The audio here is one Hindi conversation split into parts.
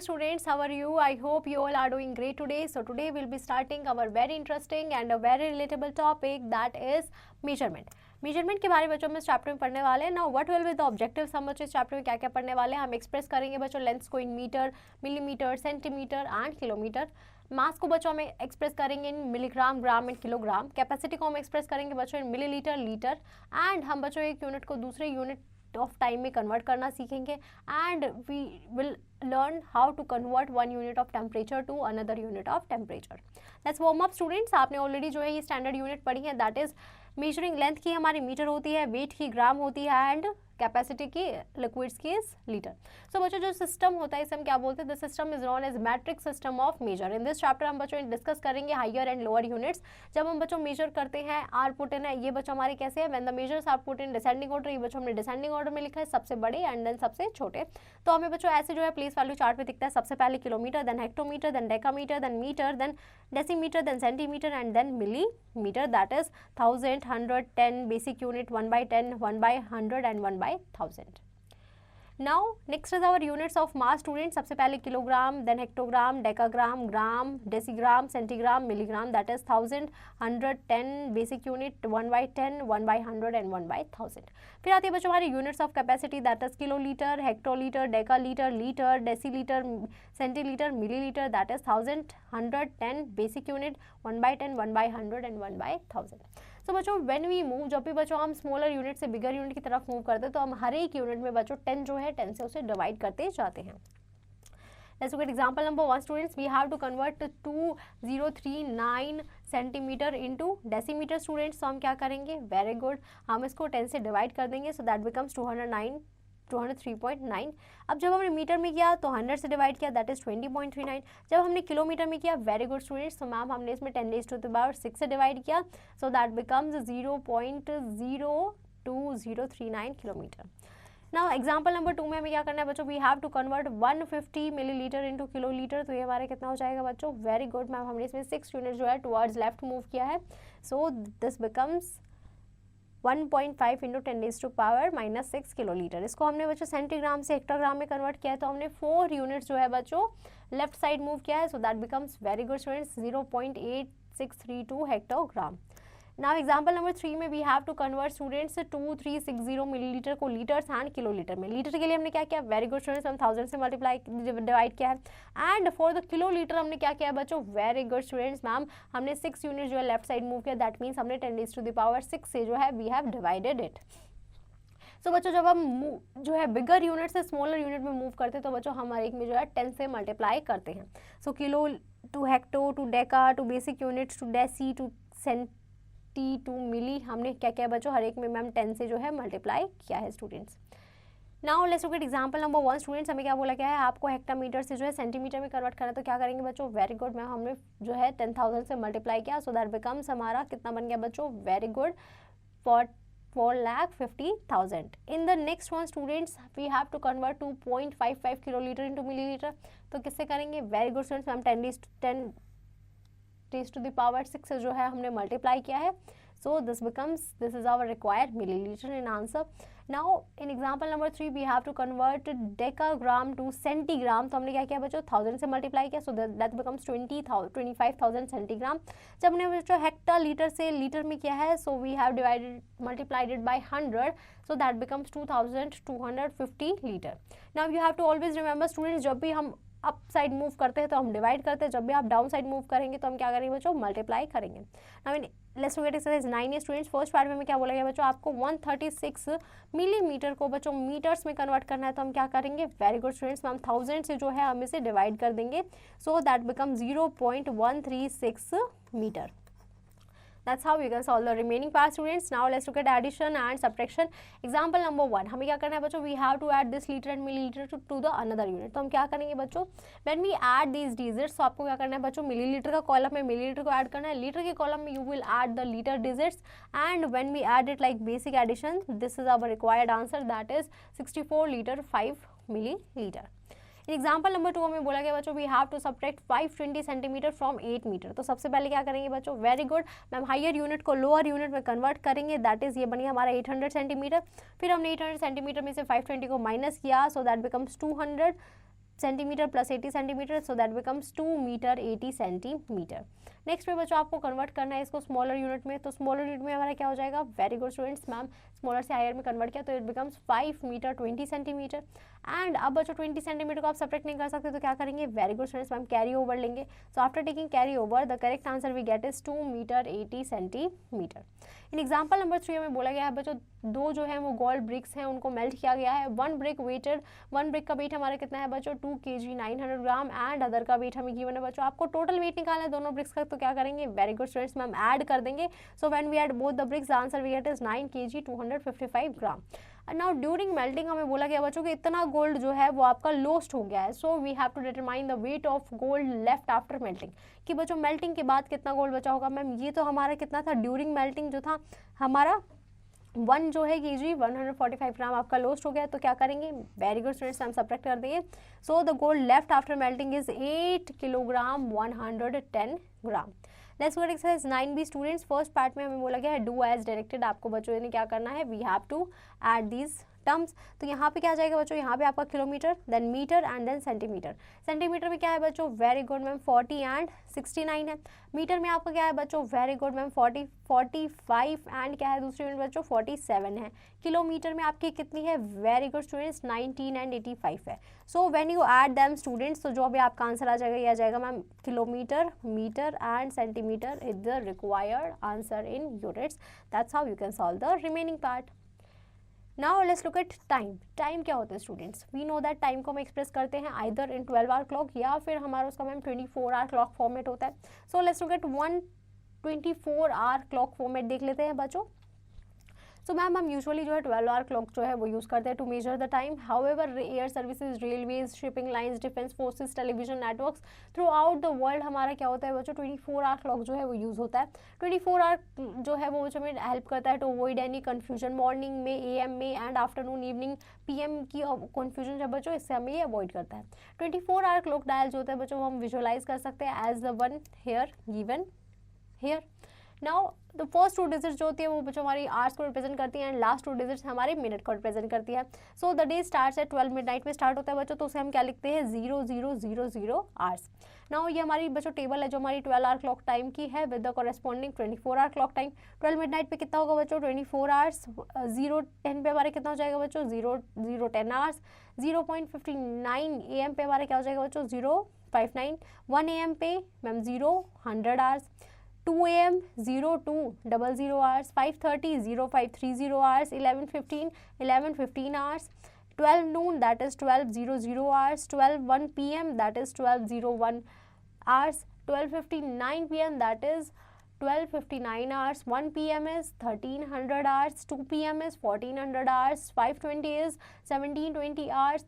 students, how are you? I hope you all are doing great today. So today we'll be starting our very interesting and a very relatable topic, that is measurement. Measurement के बारे में बच्चों हम इस चैप्टर में पढ़ने वाले हैं. Now what will be the objectives, हम बच्चों इस चैप्टर में क्या क्या पढ़ने वाले हैं. हम एक्सप्रेस करेंगे बच्चों लेंथ्स को in metre, millimetre, centimetre and kilometre. Mass को बच्चों हमें एक्सप्रेस करेंगे in milligram, gram and kilogram. Capacity को हम एक्सप्रेस करेंगे बच्चों इन मिलीलीटर, लीटर. एंड हम बच्चों एक यूनिट को दूसरे यूनिट ऑफ टाइम में कन्वर्ट करना सीखेंगे. And we will learn how to convert one unit of temperature to another unit of temperature. Let's warm up students. आपने ऑलरेडी जो है ये स्टैंडर्ड यूनिट पढ़ी है, दैट इज मेजरिंग लेंथ की हमारी मीटर होती है, वेट की ग्राम होती है एंड कैपेसिटी की लिक्विड्स की इज लीटर. सो बच्चों जो सिस्टम होता है इसे हम क्या बोलते हैं, the system is known as metric system of measure. In this chapter हम बच्चों डिस्कस करेंगे हायर एंड लोअर यूनिट्स. जब हम बच्चों मेजर करते हैं आर पुट इन है, ये बच्चों हमारे कैसे है, when the measures are put in descending order. ये बच्चों हमने डिसेंडिंग ऑर्डर में लिखा है, सबसे बड़े एंड देन सबसे छोटे. तो हमें बच्चों ऐसे जो है प्लेस वैल्यू चार्ट पे दिखता है. सबसे पहले kilometre, then hectometre, then decametre, then metre, then decimetre, then centimetre and then millimetre. That is 1000, 100, 10 basic unit, 1/10, 1/100 and 1/1000. Now next is our units of mass students. सबसे पहले kilogram, then hectogram, decagram, gram, decigram, centigram, milligram. That is 1000, 100, 10 basic unit, 1/10, 1/100 and 1/1000. फिर आती है बच्चों हमारी units of capacity, that is kilolitre, hectolitre, decalitre, litre, decilitre, centilitre, millilitre. That is 1000, 100, 10 basic unit, 1/10, 1/100 and 1/1000. So बच्चों व्हेन वी मूव, जब भी बच्चों हम स्मॉलर यूनिट से बिगर यूनिट की तरफ मूव करते हैं तो हम हर एक यूनिट में बच्चों 10 जो है 10 से उसे डिवाइड करते जाते हैं. Let's look at example number 1 students. We have to convert 2039 centimetre into decimetre students. तो हम क्या करेंगे, वेरी गुड, हम इसको 10 से डिवाइड कर देंगे. So that becomes 203.9. अब जब हमने मीटर में किया तो 100 से डिवाइड किया, दैट इज 20.39. जब हमने किलोमीटर में किया, वेरी गुड स्टूडेंट्स, तो मैम हमने इसमें 10⁻⁶ से डिवाइड किया. So that becomes 0.02039 kilometre. Now example number 2 में हमें क्या करना है बच्चों, we have to convert 150 millilitre into kilolitre. तो ये हमारे कितना हो जाएगा बच्चों, वेरी गुड मैम, हमने इसमें 6 यूनिट जो है टुवर्ड्स लेफ्ट मूव किया है. So this becomes 1.5 into 10⁻⁻6 kilolitre. इसको हमने बच्चों सेंटीग्राम से हेक्टोग्राम में कन्वर्ट किया है, तो हमने 4 यूनिट्स जो है बच्चों लेफ्ट साइड मूव किया है. So that becomes very good students 0.8632 hectogram. Now example number 3 में we have to convert students 2360 millilitre को लीटर्स एंड किलोलीटर में. लीटर के लिए हमने क्या किया, वेरी गुड स्टूडेंट्स, हम 1000 से मल्टीप्लाई डिवाइड किया है. एंड फॉर द किलोलीटर हमने क्या किया बच्चों, वेरी गुड स्टूडेंट्स मैम, हमने 6 यूनिट जो है लेफ्ट साइड मूव किया. दैट मीन्स हमने 10⁻⁶ से जो है वी हैव डिवाइडेड इट. सो बच्चों जब हम जो है बिगर यूनिट से स्मॉलर यूनिट में मूव करते हैं तो बच्चों हम हर एक में जो है 10 से मल्टीप्लाई करते हैं. So kilo to hecto to deca to basic units to deci to centi to milli, हमने क्या किया बच्चों, हर एक में मैम 10 से जो है मल्टीप्लाई किया है students. Now let's look at example number 1 students. हमें क्या बोला गया है, आपको हेक्टामीटर से जो है सेंटीमीटर में कन्वर्ट करना है. तो क्या करेंगे बच्चों, वेरी गुड मैम, हमने जो है 10,000 से मल्टीप्लाई किया. सो दैट बिकम्स हमारा कितना बन गया बच्चों, very good, 4,50,000. In the next one students we have to convert 2.55 kilolitre into millilitre. तो किससे करेंगे, वेरी गुड स्टूडेंट्स, हम 10⁻⁶ से जो है हमने मल्टीप्लाई किया है. So this is our required milliliter in answer. Now in example number 3 we have to convert decagram to centigram. तो हमने क्या किया बच्चों, 1000 से मल्टीप्लाई किया. So that becomes 25,000 centigram. जब हमने बच्चों हेक्टा लीटर से लीटर में किया है, so we have multiplied it by 100. So that becomes 2250 litre. Now you have to always remember students, जब भी हम अप साइड मूव करते हैं तो हम डिवाइड करते हैं, जब भी आप डाउन साइड मूव करेंगे तो हम क्या करेंगे बच्चों, मल्टीप्लाई करेंगे. Now let's look at exercise 9 students. First part में क्या बोला गया बच्चों, आपको 136 मिलीमीटर को बच्चों मीटर्स में कन्वर्ट करना है. तो हम क्या करेंगे, वेरी गुड स्टूडेंट्स मैम, 1000 से जो है हम इसे डिवाइड कर देंगे. So that become 0.136 metre. That's how you can solve the remaining part students. Now let's look at addition and subtraction. Example number 1, हमें क्या करना है बच्चों, we have to add this liter and milliliter to the another unit. तो हम क्या करेंगे बच्चों, when we add these digits, तो आपको क्या करना है बच्चों, मिलीलीटर का कॉलम में मिलीलीटर को ऐड करना है, लीटर के कॉलम में you will add the liter digits, and when we add it like basic addition, this is our required answer, that is 64 liter 5 milliliter. Example number 2 हमें बोला गया बच्चों, we have to subtract 520 centimetre from 8 metre. तो सबसे पहले क्या करेंगे बच्चों, very good ma'am, higher unit को लोअर यूनिट में कन्वर्ट करेंगे. दैट इज ये बनी हमारा 800 सेंटीमीटर. फिर हमने 800 सेंटीमीटर में से 520 को माइनस किया. So that becomes 200 centimetre plus 80 centimetre, so that becomes 2 metre 80 centimetre. Next पे बच्चों आपको कन्वर्ट करना है इसको स्मॉलर यूनिट में, तो स्मॉलर यूनिट में हमारा क्या हो जाएगा, very good students, ma'am smaller से हायर में कन्वर्ट किया तो it becomes 5 metre 20 centimetre. And अब बच्चों 20 सेंटीमीटर को आप सब्ट्रैक्ट नहीं कर सकते तो क्या करेंगे, very good students, ma'am carry over लेंगे। So after taking carry over the correct answer we get is 2 metre 80 centimetre. In example number 3 में बोला गया है बच्चों, दो जो है वो गोल्ड ब्रिक्स हैं उनको मेल्ट किया गया है। वन ब्रिक का वेट हमारा कितना है बच्चों, 2 kg 900 ग्राम, एंड अदर का वेट हमें गिवन है बच्चों। आपको टोटल वेट निकालना है दोनों ब्रिक्स का, तो क्या करेंगे, very good students, ma'am add कर देंगे। So when we add both the bricks answer we get is 9 kg 255 gram. Now during melting हमें बोला गया बच्चों कि इतना गोल्ड जो है वो आपका लोस्ट हो गया है। So we have to determine the weight of gold left after melting, कि बच्चों मेल्टिंग के बाद कितना गोल्ड बचा होगा। मैम ये तो हमारा कितना था, ड्यूरिंग मेल्टिंग जो था हमारा 1 जो है kg 145 ग्राम आपका लोस्ट हो गया, तो क्या करेंगे, वेरी गुड स्टूडेंट्स, हम सब्ट्रैक्ट कर देंगे। So the gold left after melting is 8 kilogram 110 gram. Let's go exercise 9b students. First part में हमें बोला गया है डू एज डायरेक्टेड, आपको बच्चों ने क्या करना है, we have to add these terms. तो यहाँ पे क्या आ जाएगा बच्चों, यहाँ पे आपका kilometre, then metre and then centimetre. Centimetre में क्या है बच्चों, वेरी गुड मैम 40 एंड 69 है। मीटर में आपका क्या है बच्चों, वेरी गुड मैम 40 45 एंड क्या है दूसरी यूनिट बच्चों 47 है। किलोमीटर में आपकी कितनी है, वेरी गुड स्टूडेंट्स 19 एंड 85 है। So when you add them students, तो जो अभी आपका आंसर आ जाएगा, ये आ जाएगा ma'am kilometre, metre and centimetre is the required answer in units. That's how you can solve the remaining part. Now let's look at time. Time क्या होता है students, we know that time को हम एक्सप्रेस करते हैं आइदर इन 12 आवर क्लॉक या फिर हमारा उसका मैम 24 आवर क्लॉक फॉर्मेट होता है। So let's look eight 24 hour clock format देख लेते हैं बच्चों। सो मैम हम यूजुअली जो है 12 आवर क्लॉक जो है वो यूज़ करते हैं to measure the time. However air services, railways, shipping lines, defence forces, television networks throughout the world हमारा क्या होता है बच्चों, 24 आवर क्लॉक जो है वो यूज़ होता है। 24 आवर जो है वो बच्चों में हेल्प करता है to avoid any confusion, morning में, AM में एंड आफ्टरनून इवनिंग PM की कन्फ्यूजन है बच्चों, इससे हमें ये अवॉइड करता है। 24 आवर क्लॉक डायल जो होता है बच्चों हम विजुअलाइज कर सकते हैं as the one here given here. Now the first 2 digits जो होती है वो बच्चों हमारी आवर्स को रिप्रेजेंट करती है एंड लास्ट 2 डिजिट्स हमारे मिनट को रिप्रेजेंट करती है। So the day starts at 12 midnight में स्टार्ट होता है बच्चों, तो उसे हम क्या लिखते हैं 0000 आवर्स। नाउ ये हमारी बच्चों टेबल है जो हमारी 12 आवर क्लॉक टाइम की है with the corresponding 24 hour clock time. 12 midnight पे कितना होगा बच्चों 24 आवर्स, 0:10 पे हमारे कितना हो जाएगा बच्चों 0:10 आवर्स, 0.59 AM पे हमारे क्या हो जाएगा बच्चों 0:59, 1 AM पे ma'am 100 hours, 2 AM 0200 hours, 5:30 0530 hours, 11:15 hours, 12 noon that is 12:00 hours, 12:01 PM that is 12:01 hours, 12:59 PM that is 12:59 hours, 1 PM is 1300 hours, 2 PM is 1400 hours, 5:20 is 1720 hours,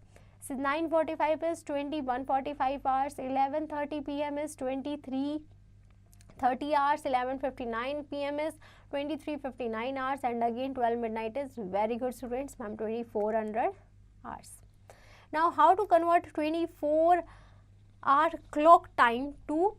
9:45 is 21:45 hours, 11:30 PM is 23:30 hours, 11:59 PM is 23:59 hours and again 12 midnight is very good students ma'am 2400 hours. Now how to convert 24 hour clock time to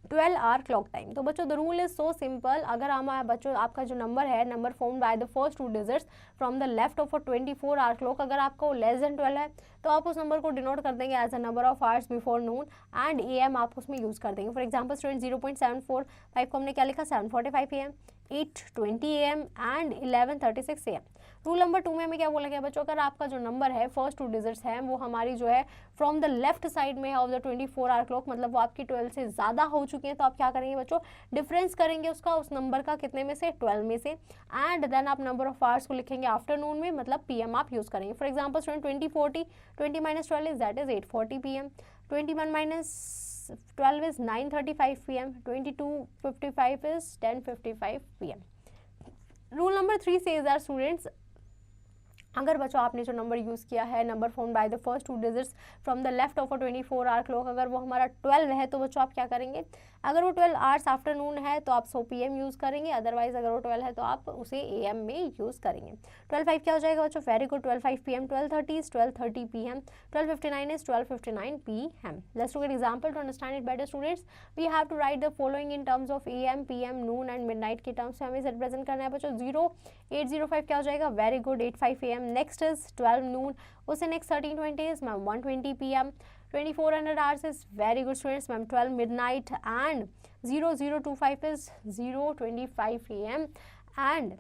12 hour clock time. तो बच्चों the rule is so simple, अगर हमारा बच्चों आपका जो नंबर है, number form by the first 2 digits from the left of a 24 hour clock, अगर आपको लेस देन 12 है तो आप उस नंबर को डिनोट कर देंगे as a number of hours before noon and AM आप उसमें यूज़ कर देंगे। फॉर एग्जाम्पल स्टूडेंट 0.745 को हमने क्या लिखा 7:45 AM, 8:20 AM and 11:36 AM। Rule number 2 में हमें क्या बोला गया बच्चों, अगर आपका जो नंबर है फर्स्ट 2 डिजिट्स है वो हमारी जो है फ्रॉम द लेफ्ट साइड में है ऑफ द 24 आवर क्लॉक, मतलब वो आपकी 12 से ज़्यादा हो चुकी है, तो आप क्या करेंगे बच्चों डिफरेंस करेंगे उसका उस नंबर का कितने में से 12 में से, एंड देन आप नंबर ऑफ आवर्स को लिखेंगे आफ्टरनून में, मतलब PM आप यूज़ करेंगे। For example student 20:40, 20 - 12 is that is 8:40 PM, 21 - 12 is 9:35 PM, 22:55 is 10:55 PM। Rule number 3 says are students, अगर बच्चों आपने जो नंबर यूज़ किया है number form by the first 2 digits from the left of a 24 hour clock, अगर वो हमारा 12 है तो बच्चों आप क्या करेंगे अगर वो 12 आवर्स आफ्टरनून है तो आप सो PM यूज़ करेंगे, अदरवाइज अगर वो 12 है तो आप उसे AM में यूज़ करेंगे। 12:05 क्या हो जाएगा बच्चों? Very good, 12:05 PM, 12:30 is 12:30 PM, 12:59 is 12:59 PM. Let's look at example to understand it better students. We have to write the following in terms of AM, PM, noon and midnight के टर्म्स में हमें इसे रिप्रेजेंट करना है बच्चों। 08:05 क्या हो जाएगा? Very good, 8:05 AM. Next is 12 noon, उससे next 13:20 is ma'am 1:20 PM. 2400 hours is very good students ma'am 12 midnight and 0025 is 0:25 AM and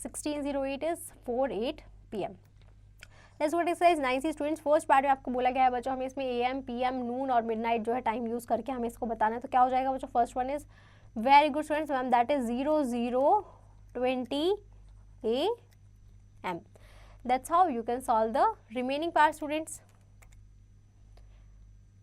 16:08 is 4:08 PM. Let's go to exercise 9C students. First part में आपको बोला गया है बच्चों हमें इसमें AM, PM, नून और मिडनाइट जो है टाइम यूज़ करके हमें इसको बताना है। तो क्या हो जाएगा बच्चों? First one is very good students ma'am that is 00:20 AM. That's how you can solve the remaining part students.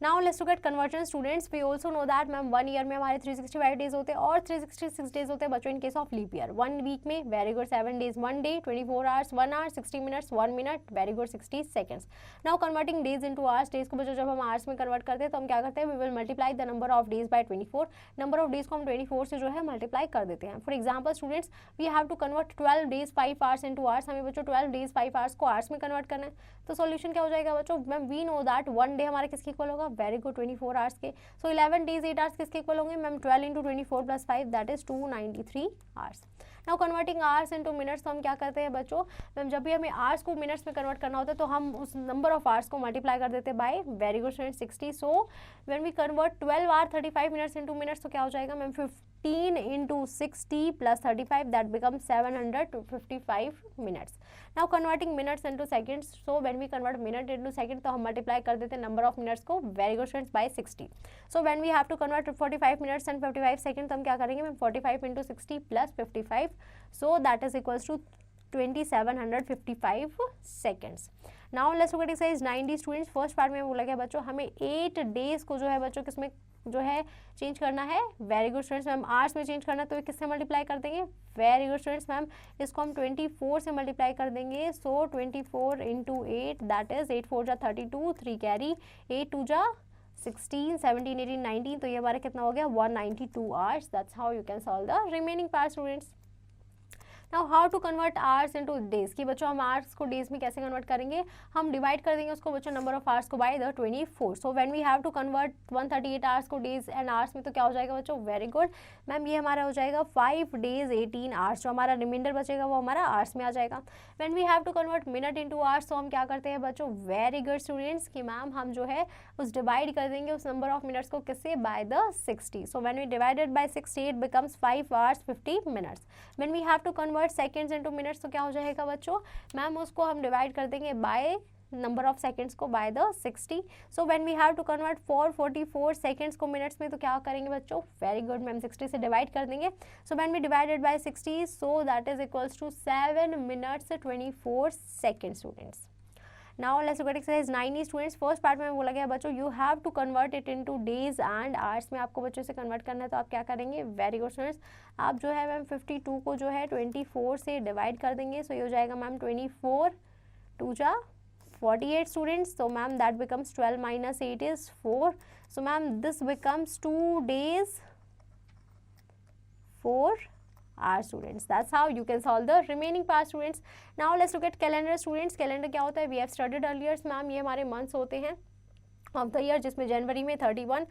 Now let's look at conversion students. We also know that ma'am 1 year में हमारे 365 डेज होते हैं और 366 डेज होते हैं बच्चों in case of leap year. 1 week में very good 7 days, 1 day 24 hours, 1 hour 60 minutes, 1 minute very good 60 seconds. Now converting days into hours, days को बच्चों जब हम आवर्स में कन्वर्ट करते हैं तो हम क्या करते हैं? We will multiply the number of days by 24। Number of days को हम 24 से जो है मल्टीप्लाई कर देते हैं। For example students we have to convert 12 days 5 hours into hours. हमें बच्चों 12 डेज 5 आवर्स को आवर्स में कन्वर्ट करना है। तो सॉल्यूशन क्या हो जाएगा बच्चों? Ma'am we know that 1 day हमारा किसके इक्वल होगा? वेरी गुड 24 आवर्स के। सो 11 डेज 8 आवर्स किसके इक्वल होंगे? Ma'am 12 into 24 plus 5 that is 293 hours. Now converting hours into minutes, तो हम क्या करते हैं बच्चों? मैम जब भी हमें आवर्स को मिनट्स में कन्वर्ट करना होता है तो हम उस नंबर ऑफ आवर्स को मल्टीप्लाई कर देते हैं by very good student 60। So when we convert 12 hour 35 minutes into minutes तो क्या हो जाएगा ma'am? 15 into 60 plus 35 that becomes 755 minutes. Now converting minutes into seconds. So when we convert minute into second तो हम multiply कर देते हैं number of minutes को very good students by 60. So when we have to convert 45 minutes and 55 seconds तो हम क्या करेंगे ma'am? 45 into 60 plus 55 so that is equals to 2755 seconds. Now let's look at exercise 9D students. First part में बोला गया बच्चों हमें 8 डेज को जो है बच्चों किसमें जो है चेंज करना है? Very good students ma'am hours में चेंज करना है तो किससे मल्टीप्लाई कर देंगे? वेरी गुड स्टूडेंट्स मैम इसको हम 24 से मल्टीप्लाई कर देंगे। सो 24 इंटू 8 दैट इज 8 4 जा 32, 3 कैरी, 8 2 जा 16, 17, 18, 19 तो ये हमारा कितना हो गया? 192 hours. That's how you can solve the remaining part students. Now how to convert hours into days की बच्चों हम आवर्स को डेज में कैसे कन्वर्ट करेंगे? हम डिवाइड कर देंगे उसको बच्चों नंबर ऑफ आवर्स को by the 24। So when we have to convert 138 hours को डेज एंड आवर्स में तो क्या हो जाएगा बच्चों? वेरी गुड मैम ये हमारा हो जाएगा 5 डेज 18 आवर्स। जो हमारा रिमाइंडर बचेगा वो हमारा आवर्स में आ जाएगा। When we have to convert minute into hours तो हम क्या करते हैं बच्चों? वेरी गुड स्टूडेंट्स कि मैम हम जो है उस डिवाइड कर देंगे उस नंबर ऑफ मिनट्स को किससे? By the 60। So when we divided by 60 it becomes 5 hours 50 minutes. When we have to convert seconds into minutes तो क्या हो जाएगा बच्चों? मैम उसको हम डिवाइड कर देंगे बाय नंबर ऑफ सेकंड्स को by the 60। So when we have to convert 444 seconds को मिनट्स में तो क्या करेंगे बच्चों? वेरी गुड मैम 60 से डिवाइड कर देंगे। So when we divided by 60 so that is equals to 7 minutes 24 second students. Now let's look at exercise 9 students. First part में बोला गया बच्चों you have to convert it into days and hours में आपको बच्चों से कन्वर्ट करना है तो आप क्या करेंगे? वेरी गुड स्टूडेंट्स आप जो है मैम 52 को जो है 24 से डिवाइड कर देंगे। सो ये हो जाएगा मैम 24 2 जा 48 स्टूडेंट्स। तो ma'am that becomes 12 minus 8 is 4। So ma'am this becomes 2 days 4 hours students. That's how you can solve the remaining part students. Now let's look at calendar students. Calendar क्या होता है? We have studied earlier ma'am ये हमारे months होते हैं of the year जिसमें जनवरी में 31,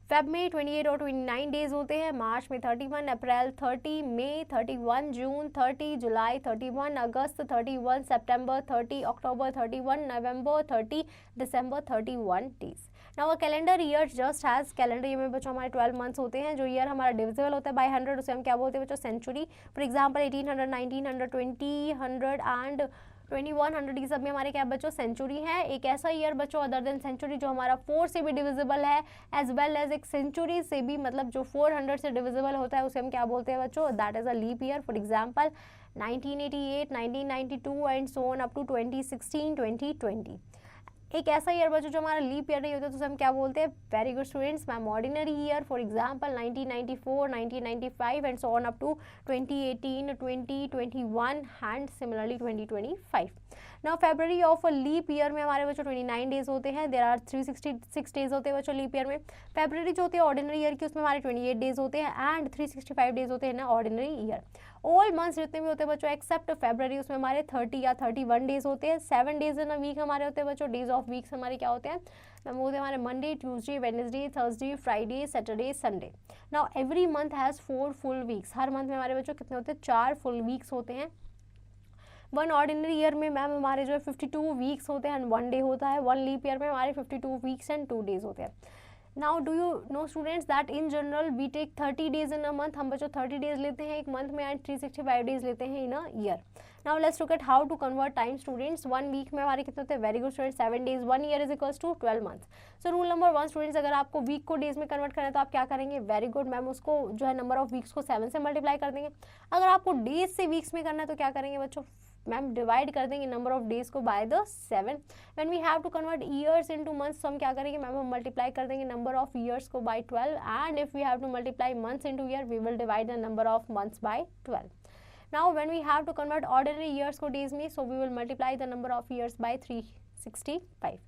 फेब में 28 और 29 डेज होते हैं, मार्च में 31, अप्रैल 30, मई 31, जून 30, जुलाई 31, अगस्त 31, सितंबर 30, अक्टूबर 31, नवंबर 30, दिसंबर 31 days. Now calendar year just has calendar year में बच्चों हमारे 12 मंथ्स होते हैं। जो ईयर हमारा डिविजिबल होता है बाय 100 उसे हम क्या बोलते हैं बच्चों? सेंचुरी। फॉर एग्जांपल 1800, 1900, 20, 100 एंड 2100 ये सब में हमारे क्या बच्चों? सेंचुरी है। एक ऐसा ईयर बच्चों अदर देन सेंचुरी जो हमारा 4 से भी डिविजिबल है एज वेल एज एक सेंचुरी से भी, मतलब जो 400 से डिविजिबल होता है उसे हम क्या बोलते हैं बच्चों? That is a leap year. For example 1988, 1992 and so on up to 2016, 2020। एक ऐसा ईयर बच्चों जो हमारा लीप ईयर नहीं होता तो उसे हम क्या बोलते हैं? Very good students ma'am ordinary year. For example 1994, 1995 and so on up to 2018, 2021 and similarly 2025। Now February of leap year में हमारे बच्चों 29 डेज होते हैं, देयर आर 366 डेज होते हैं बच्चों लीप ईयर में। फेब्रवरी जो होती है ऑर्डिनरी ईयर की, उसमें हमारे 28 डेज होते हैं एंड 365 डेज होते हैं ना ऑर्डिनरी ईयर। ऑल मंथ्स जितने भी होते हैं बच्चों एक्सेप्ट फेब्रवरी, उसमें हमारे 30 या 31 डेज होते हैं। 7 डेज इन अ वीक हमारे होते हैं बच्चों, डेज ऑफ वीक्स हमारे क्या होते हैं, वो होते हैं हमारे Monday, Tuesday, Wednesday, Thursday, Friday, Saturday, Sunday. Now every month has 4 full weeks, her month में हमारे बच्चों कितने होते हैं, 4 फुल वीक्स होते हैं। वन ऑर्डिनरी ईयर में मैम हमारे जो है 52 वीक्स होते हैं एंड 1 डे होता है। 1 लीप ईयर में हमारे 52 वीक्स एंड 2 डेज होते हैं। Now do you know students that in general we take 30 days in a month, हम बच्चों 30 डेज लेते हैं एक मंथ में एंड 365 डेज लेते हैं in a year. Now let's look at how to convert time students. 1 week में हमारे कितने होते हैं, very good students, 7 days. 1 year is equals to 12 months. So rule number 1 students, अगर आपको वीक को डेज में कन्वर्ट करना है तो आप क्या करेंगे, वेरी गुड मैम, उसको जो है नंबर ऑफ वीक्स को 7 से मल्टीप्लाई कर देंगे। अगर आपको डेज से वीक्स में करना है तो क्या करेंगे बच्चों, मैम डिवाइड कर देंगे नंबर ऑफ डेज को by the 7। When we have to convert years into months, तो हम क्या करेंगे मैम, हम मल्टीप्लाई कर देंगे नंबर ऑफ ईयर्स को by 12 and if we have to multiply months into year we will divide the number of months by 12। Now when we have to convert ordinary years को days में, so we will multiply the number of years by 365.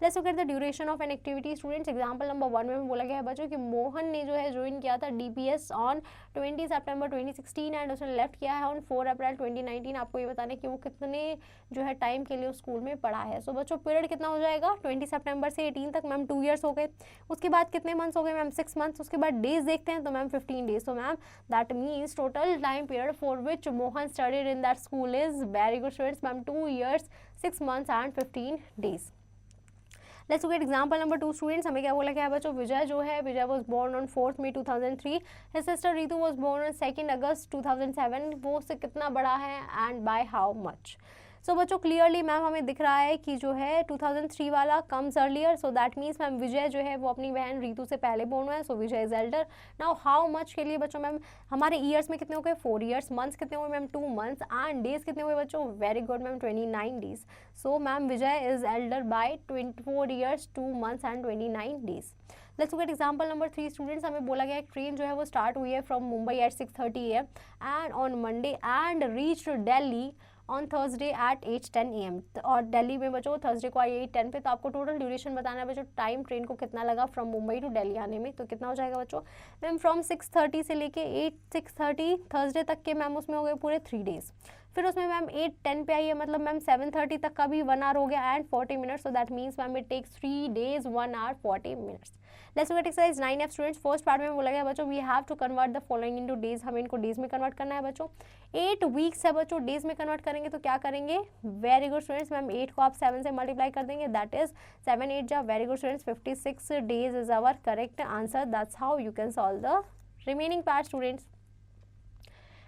Let's look at the duration of an activity students. Example number 1 में बोला गया है बच्चों कि मोहन ने जो है ज्वाइन किया था DPS ऑन 20 सितंबर 2016 एंड उसने लेफ्ट किया है ऑन 4 अप्रैल 2019। आपको ये बताना है कि वो कितने जो है टाइम के लिए उस स्कूल में पढ़ा है। सो बच्चों पीरियड कितना हो जाएगा, 20 सितंबर से 18 तक मैम 2 ईयर्स हो गए। उसके बाद कितने मंथ्स हो गए मैम, 6 मंथ्स। उसके बाद डेज देखते हैं तो मैम 15 डेज। तो ma'am that means total time period for which Mohan studied in that school is, very good students ma'am, 2 years 6 months and 15 days. Let's look at example number 2 students. हमें क्या बोला गया है बच्चों, विजय जो है, Vijay was born on 4 May 2003, his sister Ritu was born on 2 August 2007। वो उससे कितना बड़ा है and by how much. So बच्चों क्लियरली मैम हमें दिख रहा है कि जो है 2003 वाला comes earlier, so that means ma'am Vijay जो है वो अपनी बहन रितु से पहले बोर्न हुआ है, so Vijay is elder. Now how much के लिए बच्चों मैम हमारे ईयर्स में कितने हो गए, 4 ईयर्स। मंथ्स कितने हुए मैम, 2 मंथ्स एंड डेज कितने हुए बच्चों, very good ma'am, 29 days. So ma'am Vijay is elder by 24 years 2 months and 29 days. Let's look at example number 3 students. हमें बोला गया है ट्रेन जो है वो स्टार्ट हुई है from Mumbai at 6:30 AM and on Monday and reached Delhi on Thursday at 8:10 AM। और दिल्ली में बच्चों थर्सडे को आई 8:10 पे। तो आपको टोटल ड्यूरेशन बताना है बच्चों, टाइम ट्रेन को कितना लगा फ्रॉम मुंबई टू दिल्ली आने में। तो कितना हो जाएगा बच्चों, मैम फ्रॉम 6:30 से लेके 6:30 थर्सडे तक के मैम उसमें हो गए पूरे 3 डेज। फिर उसमें मैम 8:10 पे आई है, मतलब मैम 7:30 तक का भी 1 आवर हो गया and 40 minutes. So that means ma'am it takes 3 days 1 hour 40 minutes. Let's look at exercise 9F students. First part में बोला गया बच्चों we have to convert the following into days, हमें इनको डेज में कन्वर्ट करना है बच्चों। 8 वीक्स है बच्चों, डेज में कन्वर्ट करेंगे तो क्या करेंगे, वेरी गुड स्टूडेंट्स मैम 8 को आप 7 से मल्टीप्लाई कर देंगे, दैट इज 7 8 जा, very good students 56 days is our correct answer. That's how you can solve the remaining part students.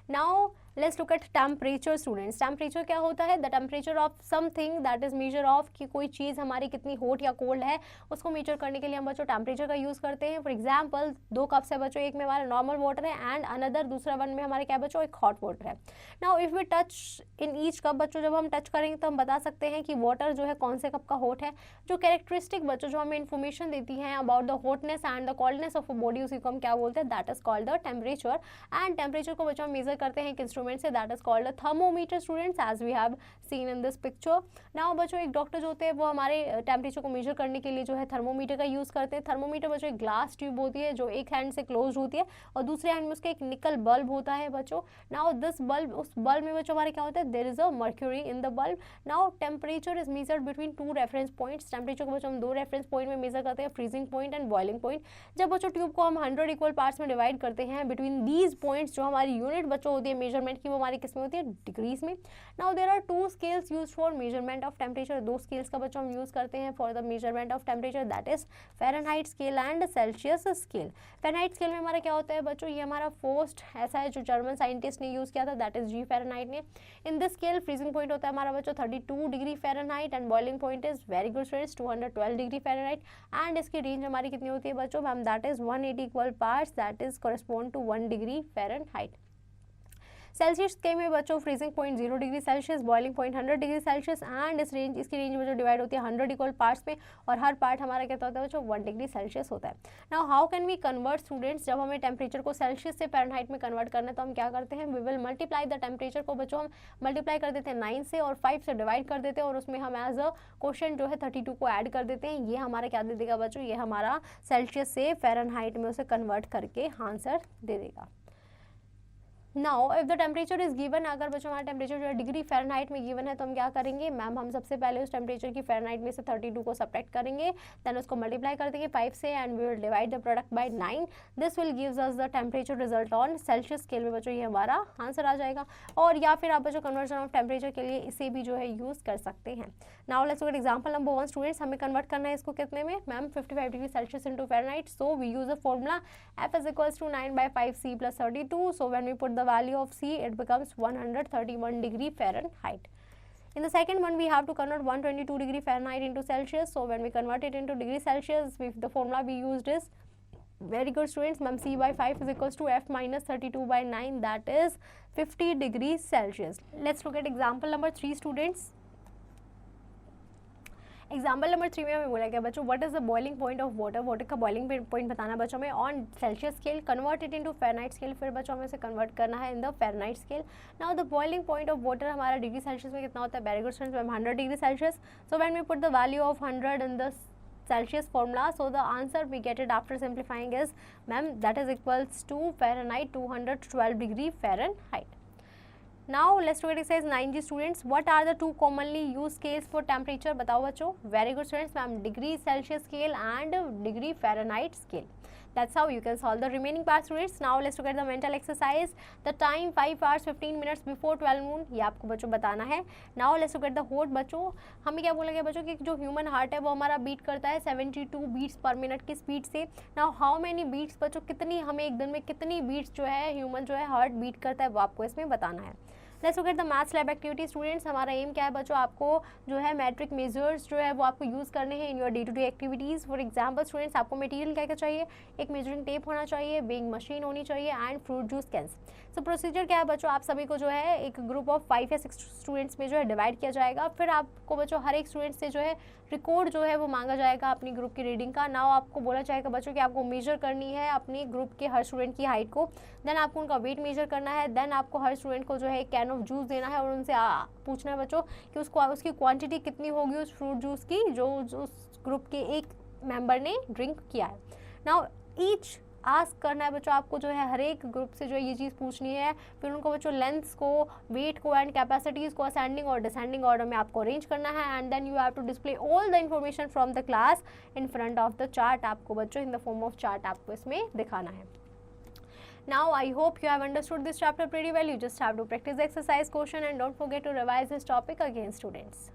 Now let's look at temperature students. Temperature क्या होता है, the temperature of something that is measure of कि कोई चीज़ हमारी कितनी हॉट या कोल्ड है, उसको मेजर करने के लिए हम बच्चों टेम्परेचर का यूज़ करते हैं। फॉर एग्जाम्पल 2 कप्स है बच्चों, एक में हमारा नॉर्मल वाटर है एंड अनदर दूसरा वन में हमारे क्या बच्चों, एक हॉट वाटर है। Now if we touch in each cup बच्चों, जब हम टच करेंगे तो हम बता सकते हैं कि वाटर जो है कौन से कप का हॉट है। जो कैरेक्टरिस्टिक बच्चों जो हमें इन्फॉर्मेशन देती हैं about the hotness and the coldness of a body, उसी को हम क्या बोलते हैं, that is called the temperature. And temperature को बच्चों हम मेजर करते हैं एक इंस्ट्रूमेंट से, that is called the thermometer students, as we have seen in this picture. Now बच्चों एक डॉक्टर जो होते हैं वो हमारे टेम्परेचर को मेजर करने के लिए जो है थर्मोमीटर का यूज़ करते हैं। थर्मोमीटर बच्चों एक ग्लास ट्यूब होती है जो एक हैंड से क्लोज होती है और दूसरे हैंड में उसका एक निकल बल्ब होता है बच्चों। नाउ दिस बल्ब, उस बल्ब में बच्चों हमारे क्या होता है, there is a mercury in the bulb. Now temperature is measured between 2 reference points. Temperature को बच्चों हम 2 रेफरेंस पॉइंट में मेजर करते हैं, freezing point and boiling point. जब बच्चों ट्यूब को हम 100 इक्वल पार्ट्स में डिवाइड करते हैं, बिटवीन दीज पॉइंट्स जो हमारी यूनिट बच्चों होती है मेजरमेंट की, वो हमारी किस में होती है, डिग्रीज में। Now there are 2 scales used for measurement of temperature. 2 scales का बच्चों हम यूज करते हैं for the measurement of temperature, that is Fahrenheit scale and Celsius scale. Fahrenheit scale में हमारा क्या होता है बच्चों, ये हमारा फर्स्ट ऐसा है जो जर्मन साइंटिस्ट ने यूज़ किया था, दैट इज जी फ़ारेनहाइट ने। In this scale freezing point होता है हमारा बच्चों 32 degree Fahrenheit and boiling point is, very good students, 212 degree Fahrenheit. And इसकी रेंज हमारी कितनी होती है बच्चों ma'am, that is 180 equal parts, that is correspond to 1 degree Fahrenheit. Celsius scale में बच्चों freezing point 0 degree Celsius, boiling point 100 degree Celsius and इसकी रेंज में जो डिवाइड होती है 100 इक्वल पार्ट्स में, और हर पार्ट हमारा क्या होता है बच्चों 1 डिग्री सेल्सियस होता है। Now how can we convert students, जब हमें टेम्परेचर को सेल्सियस से फ़ारेनहाइट में कन्वर्ट करना है तो हम क्या करते हैं, we will multiply the temperature को बच्चों हम मल्टीप्लाई कर देते हैं 9 से और 5 से डिवाइड कर देते हैं, और उसमें हम एज अ क्वेश्चन जो है 32 को ऐड कर देते हैं। ये हमारा क्या दे देगा बच्चों, ये हमारा सेल्सियस से फ़ारेनहाइट में उसे कन्वर्ट करके आंसर दे देगा। Now if the temperature is given, अगर बच्चों हमारा टेम्परेचर जो है डिग्री फ़ारेनहाइट में गिवन है तो हम क्या करेंगे मैम, हम सबसे पहले उस टेम्परेचर की फ़ारेनहाइट में से 32 को सब्ट्रैक्ट करेंगे, देन उसको मल्टीप्लाई कर देंगे 5 से and we will divide the product by 9। This will gives us the temperature result on Celsius scale में बच्चों, ये हमारा आंसर आ जाएगा। और या फिर आप बच्चों कन्वर्जन ऑफ टेम्परेचर के लिए इसे भी जो है यूज़ कर सकते हैं। Now let's look at example number 1 students, हमें कन्वर्ट करना है इसको कितने में ma'am 55 degree Celsius into Fahrenheit, so we use a formula F is equals to 9/5C plus 32, so when we put the value of C it becomes 131 degree Fahrenheit. In the second one we have to convert 122 degree Fahrenheit into Celsius, so when we convert it into degree Celsius, the formula we used is, very good students, ma'am, C by 5 is equals to F minus 32 by 9, that is 50 degrees Celsius. Let's look at example number 3 students. Example number 3 में हमें बोला गया बच्चों what is the boiling point of water, water का बॉइलिंग पॉइंट बताना बच्चों में on Celsius scale, convert it into Fahrenheit scale, फिर बच्चों हमें इसे कन्वर्ट करना है in the Fahrenheit scale. Now the boiling point of water हमारा डिग्री सेल्सियस में कितना होता है, very good students ma'am 100 degree Celsius, so when we put the value of 100 in the Celsius formula, so the answer we get it after simplifying is ma'am that is equals to Fahrenheit 212 degree Fahrenheit. Now let's look at exercise 9G students. What are the two commonly used scales for temperature? बताओ बच्चों। Very good students ma'am, degree Celsius scale and degree Fahrenheit scale. That's how you can solve the remaining part students. Now let's look at the mental exercise. The time 5 hours 15 minutes before 12 noon, ये आपको बच्चों बताना है। Now let's look at the heart बच्चों, हमें क्या बोला गया बच्चों कि जो ह्यूमन हार्ट है वो हमारा बीट करता है 72 बीट्स पर मिनट की स्पीड से। नाउ हाउ मेनी बीट्स बच्चों, कितनी हमें एक दिन में कितनी बीट्स जो है ह्यूमन जो है हार्ट बीट करता है वो आपको इसमें बताना है। Let's look at the maths lab activity students, हमारा एम क्या है बच्चों, आपको जो है मैट्रिक मेजर्स जो है वो आपको यूज़ करने हैं in your day to day activities. For example students, आपको मटेरियल क्या क्या चाहिए, एक मेजरिंग टेप होना चाहिए, वेइंग मशीन होनी चाहिए and fruit juice cans. So procedure क्या है बच्चों, आप सभी को जो है एक ग्रुप ऑफ 5 या 6 स्टूडेंट्स में जो है डिवाइड किया जाएगा, फिर आपको बच्चों हर एक स्टूडेंट से जो है रिकॉर्ड जो है वो मांगा जाएगा अपनी ग्रुप की रीडिंग का। नाउ आपको बोला जाएगा बच्चों कि आपको मेजर करनी है अपनी ग्रुप के हर स्टूडेंट की हाइट को, देन आपको उनका वेट मेजर करना है, देन आपको हर स्टूडेंट को जो है एक कैन ऑफ जूस देना है और उनसे पूछना है बच्चों कि उसकी क्वांटिटी कितनी होगी उस फ्रूट जूस की जो उस ग्रुप के एक मेंबर ने ड्रिंक किया है। नाउ ईच आस्क करना है बच्चों आपको जो है हर एक ग्रुप से जो है ये चीज़ पूछनी है, फिर उनको बच्चों लेंथ्स को, वेट को एंड कैपेसिटीज़ को असेंडिंग और डिसेंडिंग ऑर्डर में आपको अरेंज करना है, and then you have to display all the information from the class in front of the chart. आपको बच्चों in the form of chart आपको इसमें दिखाना है। Now I hope you have understood this chapter pretty well. You just have to practice the exercise question and don't forget to revise this topic again students.